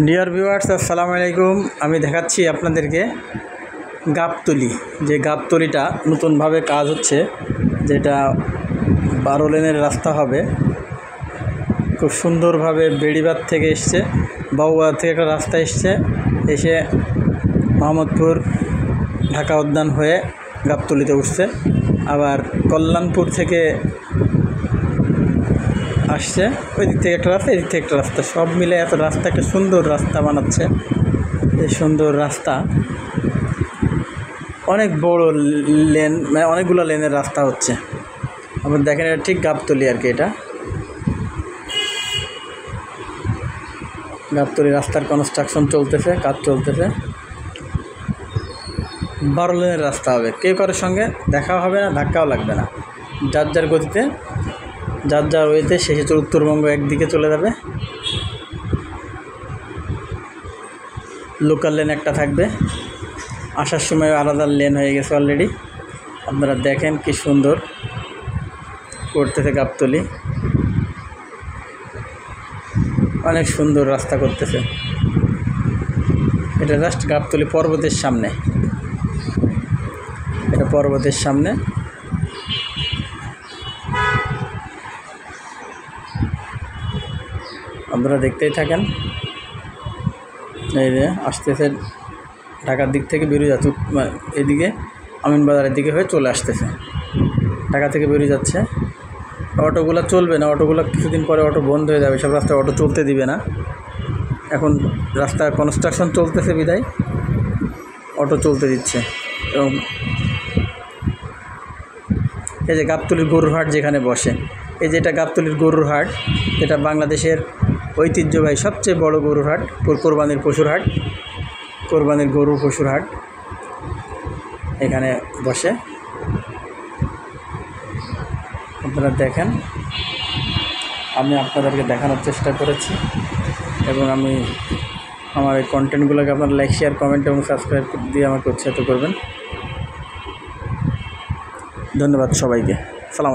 Dear viewers, আসসালামু আলাইকুম। আমি দেখাচ্ছি আপনাদেরকে গাবতলী। যে গাবতলীটা নতুনভাবে কাজ হচ্ছে, যেটা 12 লেনের রাস্তা হবে। খুব সুন্দরভাবে বেড়িবাঁধ থেকে এসছে, বাবুবাজার থেকে একটা রাস্তা এসে মোহাম্মদপুর ঢাকা উদ্যান হয়ে গাবতলীতে উঠছে। আবার কল্যাণপুর থেকে আসছে, ওই দিক থেকে একটা রাস্তা, এদিক থেকে একটা রাস্তা, সব মিলে এত রাস্তা, একটা সুন্দর রাস্তা বানাচ্ছে। এই সুন্দর রাস্তা অনেক বড় লেন, মানে অনেকগুলো লেনের রাস্তা হচ্ছে। আপনারা দেখেন, এটা ঠিক গাবতলী আর কি। এটা গাবতলী রাস্তার কনস্ট্রাকশন চলতেছে, কাজ চলতেছে। 12 লেনের রাস্তা হবে, কেউ কারোর সঙ্গে দেখাও হবে না, ধাক্কাও লাগবে না। যার যার গতিতে, যার যার ওয়েতে শেষে উত্তরবঙ্গ একদিকে চলে যাবে। লোকাল লেন একটা থাকবে, আসার সময় আলাদা লেন হয়ে গেছে অলরেডি। আপনারা দেখেন কি সুন্দর করতেছে গাবতলী, অনেক সুন্দর রাস্তা করতেছে। এটা জাস্ট গাবতলী পর্বতের সামনে, এটা পর্বতের সামনে। আপনারা দেখতেই থাকেন। এই যে আসতেছে, ঢাকার দিক থেকে বেরিয়ে যাচ্ছে, এদিকে আমিনবাজারের দিকে হয়ে চলে আসতেছে। ঢাকা থেকে বেরিয়ে যাচ্ছে। অটোগুলো চলবে না, অটোগুলো কিছুদিন পরে অটো বন্ধ হয়ে যাবে, সব রাস্তায় অটো চলতে দিবে না। এখন রাস্তার কনস্ট্রাকশন চলতেছে বিধায় অটো চলতে দিচ্ছে। এবং এই যে গাবতলীর গরুর হাট যেখানে বসে, এই যে এটা গাবতলীর গরুর হাট, এটা বাংলাদেশের ঐতিহ্যবাহী সবচেয়ে বড় গরুর হাট, কোরবানির পশুর হাট, কোরবানির গরু পশুর হাট এখানে বসে। আপনারা দেখেন, আমি আপনাদেরকে দেখানোর চেষ্টা করেছি, এবং আমি আমার এই কন্টেন্টগুলোকে আপনারা লাইক, শেয়ার, কমেন্ট এবং সাবস্ক্রাইব দিয়ে আমাকে উৎসাহিত করবেন। ধন্যবাদ সবাইকে। সালাম।